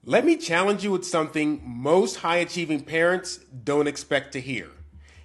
Let me challenge you with something most high-achieving parents don't expect to hear.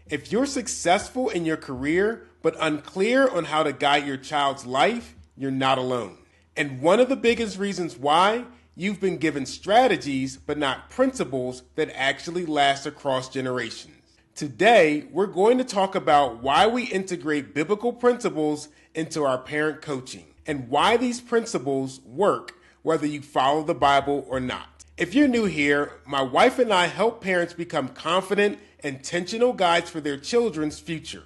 If you're successful in your career but unclear on how to guide your child's life, you're not alone. And one of the biggest reasons why, you've been given strategies but not principles that actually last across generations. Today, we're going to talk about why we integrate biblical principles into our parent coaching and why these principles work whether you follow the Bible or not. If you're new here, my wife and I help parents become confident, intentional guides for their children's future.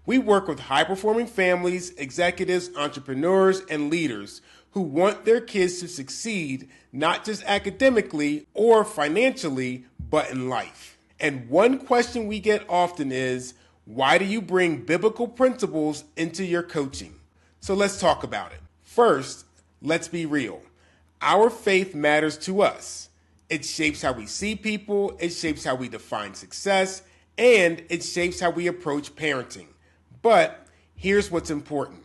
We work with high-performing families, executives, entrepreneurs, and leaders who want their kids to succeed not just academically or financially, but in life. And one question we get often is, why do you bring biblical principles into your coaching? So let's talk about it. First, let's be real. Our faith matters to us. It shapes how we see people, it shapes how we define success, and it shapes how we approach parenting. But here's what's important.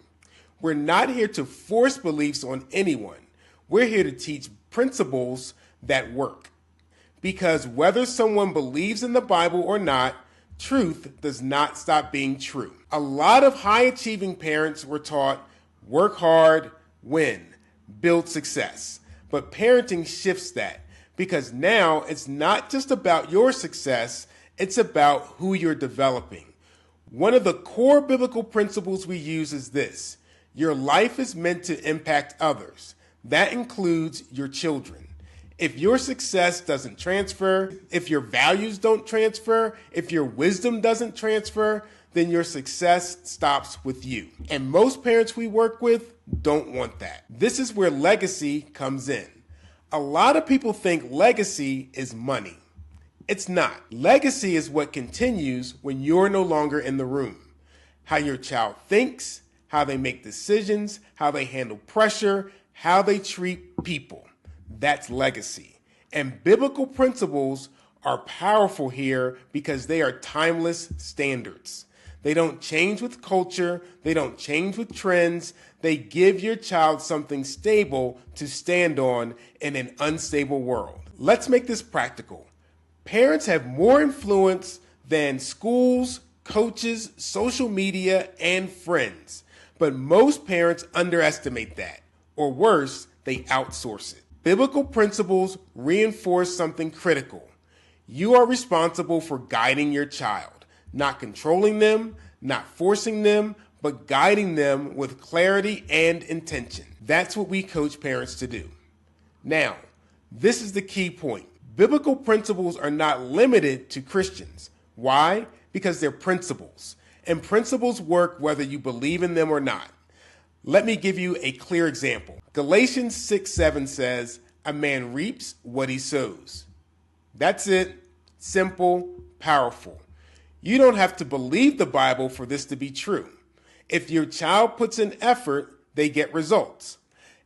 We're not here to force beliefs on anyone. We're here to teach principles that work. Because whether someone believes in the Bible or not, truth does not stop being true. A lot of high-achieving parents were taught, work hard, win, build success. But parenting shifts that, because now it's not just about your success, it's about who you're developing. One of the core biblical principles we use is this: your life is meant to impact others. That includes your children. If your success doesn't transfer, if your values don't transfer, if your wisdom doesn't transfer, then your success stops with you. And most parents we work with don't want that. This is where legacy comes in. A lot of people think legacy is money. It's not. Legacy is what continues when you're no longer in the room. How your child thinks, how they make decisions, how they handle pressure, how they treat people. That's legacy. And biblical principles are powerful here because they are timeless standards. They don't change with culture. They don't change with trends. They give your child something stable to stand on in an unstable world. Let's make this practical. Parents have more influence than schools, coaches, social media, and friends. But most parents underestimate that. Or worse, they outsource it. Biblical principles reinforce something critical. You are responsible for guiding your child, not controlling them, not forcing them, but guiding them with clarity and intention. That's what we coach parents to do. Now, this is the key point. Biblical principles are not limited to Christians. Why? Because they're principles. And principles work whether you believe in them or not. Let me give you a clear example. Galatians 6:7 says, "A man reaps what he sows." That's it. Simple, powerful. You don't have to believe the Bible for this to be true. If your child puts in effort, they get results.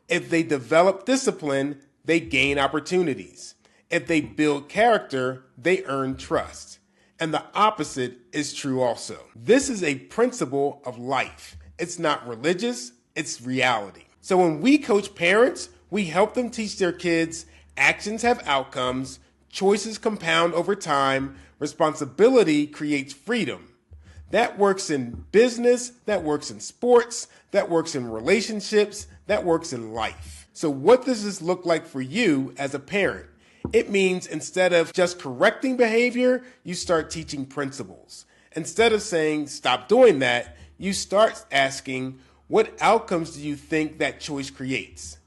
If they develop discipline, they gain opportunities. If they build character, they earn trust. And the opposite is true also. This is a principle of life. It's not religious, it's reality. So when we coach parents, we help them teach their kids actions have outcomes, choices compound over time, responsibility creates freedom. That works in business, that works in sports, that works in relationships, that works in life. So what does this look like for you as a parent? It means instead of just correcting behavior, you start teaching principles. Instead of saying, stop doing that, you start asking, what outcomes do you think that choice creates?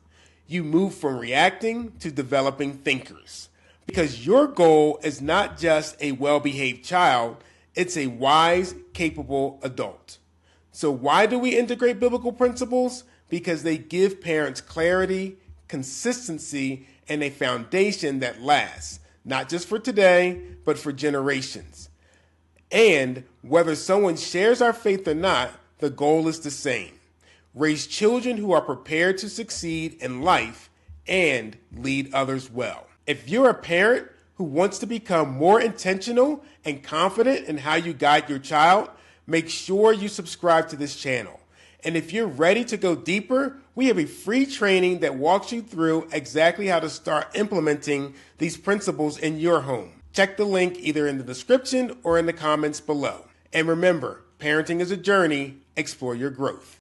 You move from reacting to developing thinkers. Because your goal is not just a well-behaved child, it's a wise, capable adult. So why do we integrate biblical principles? Because they give parents clarity, consistency, and a foundation that lasts, not just for today, but for generations. And whether someone shares our faith or not, the goal is the same. Raise children who are prepared to succeed in life and lead others well. If you're a parent who wants to become more intentional and confident in how you guide your child, make sure you subscribe to this channel. And if you're ready to go deeper We have a free training that walks you through exactly how to start implementing these principles in your home. Check the link either in the description or in the comments below. And remember, parenting is a journey. Explore your growth.